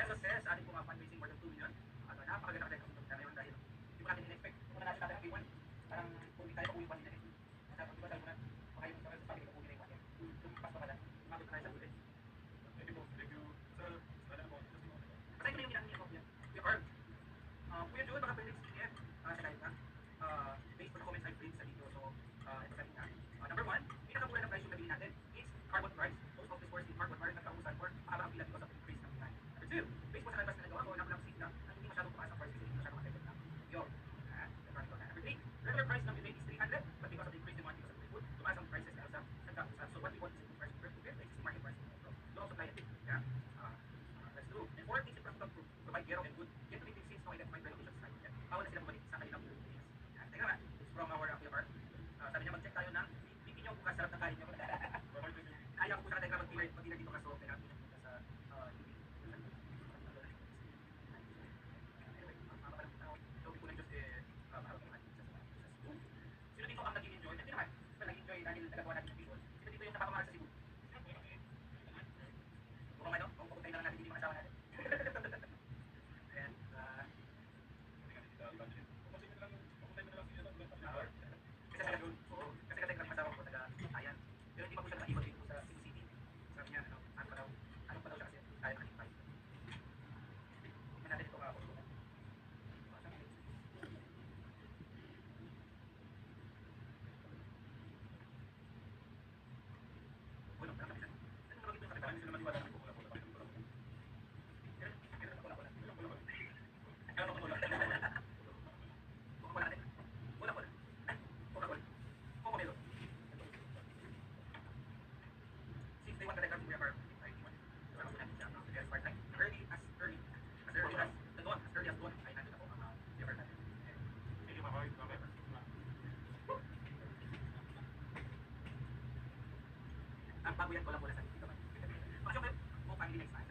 sa success sa ating mga fundraising more than 2 million. At napakaganda tayo kasunod na ngayon dahil hindi ko natin in-expect. Kung na natin natin ang K1, parang kung hindi tayo pauwi pa din na ito. At di ba tayo muna, baka yung sabi ko pauwi na yung kanya. Lumipas pa pala, umabot na tayo sa ulit. Thank you po. Thank you. Sa sana po. Patay ko na yung ginamit niya po. Kuya Carl. Kuya Jun, baka pwede explain sa live na. Based on the comments I've read sa video. So, ito sabi nga. Number 1, pinakamura ng price yung nabili natin is carbon price. Most of the stores in carbon price nagkausan for mahaba ang pila because of the increase ng demand. Number 2, based po sa canvas na nagawa ko, nakulang seat na ang hindi masyadong tumaas ang price kasi hindi masyadong affected na. Yun. Number 3, regular price ng debate is 300 but because of the increased demand because of the food, tumaas ang prices dahil sa nagkausan. So what we want is a good price compared to existing market price. So, low supply and demand. Yeah. That's true. And 4, things improve to provide gero and good. Yet to make things no identified relocation site. Bawal na sila bumalik sa kanilang buildings. Teka nga, it's from our Kuya sabi niya mag-check tayo ng hindi niyo kung kasarap na kain niyo. Kaya ko po sa kanila mag-dealer dito kaso kaya natin punta sa so po ng Diyos mahal ko naman sa Cebu. Sino dito ang nag-enjoy? Hindi naman. Nag-enjoy dahil nagagawa natin sa Bicol. Sino dito yung napapamahal sa Cebu? Mukhang ano? Kung pupuntahin na lang natin hindi mga asawa natin. And kasi sa Laguna, kasi kami kasama ko taga-ayan. Pero hindi pa po siya nakaibot dito sa Cebu City. Sabi niya, ano pa daw siya kasi tayo nakikipay. Tingnan natin ito ka-apos ko. Bueno, pero kami saan naman ito yung kami sila maliwala namin kung wala. Since they want to come to our early as doon, ay nandun ako ang liver natin. Thank you, Mahoy. Ang bago yan, wala sa dito. Kasi okay, kung family next time,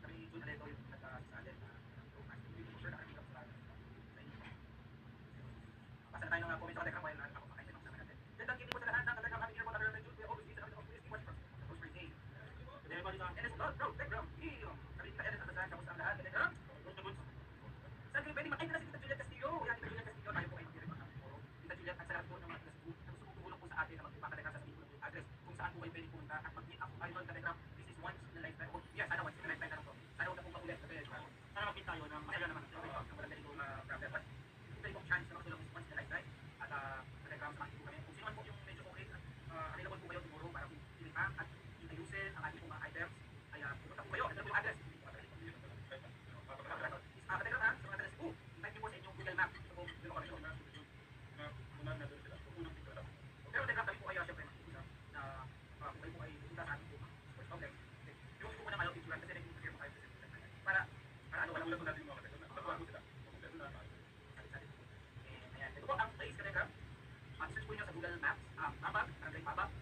sabi ni Jun Aleto yung nagka-sa atin na hindi ko sure nakakita ko sa inyo. Basta tayo ng comment sa Telegram while ako pakain sa mga natin. Then thank you po sa lahat ng Telegram having here what other Jun. We always see sa kami of this watch from the first day. Everybody on NS bro, background. Sabi kita edit sa kamusta ang lahat. Telegram. Sabi pwede makita na si Tita Juliet Castillo. Yan, Tita Juliet Castillo. Tayo po ay mag-direct ng Tita Juliet at sa lahat po ng mga taga-Cebu na gusto mong tumulong po sa atin na magpapakalaga sa sabihin ko ng address kung saan po kayo pwede pumunta at mag-meet up tayo ng Telegram. This is once in a lifetime. Yeah, sana once in a lifetime na lang to. Sana huwag na pong paulit. Sana mag-meet tayo ng masaya naman. Ang walang ganito problem. But pwede pong chance na makatulong once in a lifetime. At Telegram sa mga kami. Kung sino man po yung medyo okay, available po kayo tomorrow para kung pinipang at ayusin ang ating mga items. Kaya pumunta po kayo. Ito po yung address. Telegram ha, sa mga taga Cebu. Type niyo po sa inyong Google Map. Ito po yung location. Unang na doon sila. Unang tingala. Pero Telegram kami po kayo siyempre mag-usap na kung kayo po ay pupunta sa ating sports complex. Yung po muna kayo insurance kasi nag-interview po kayo para ano, walang Wala po natin mga kasi. Nakabago sila. Ayan, ito po ang place Telegram. Search po nyo sa Google Maps, Mabag, Barangay Mabag.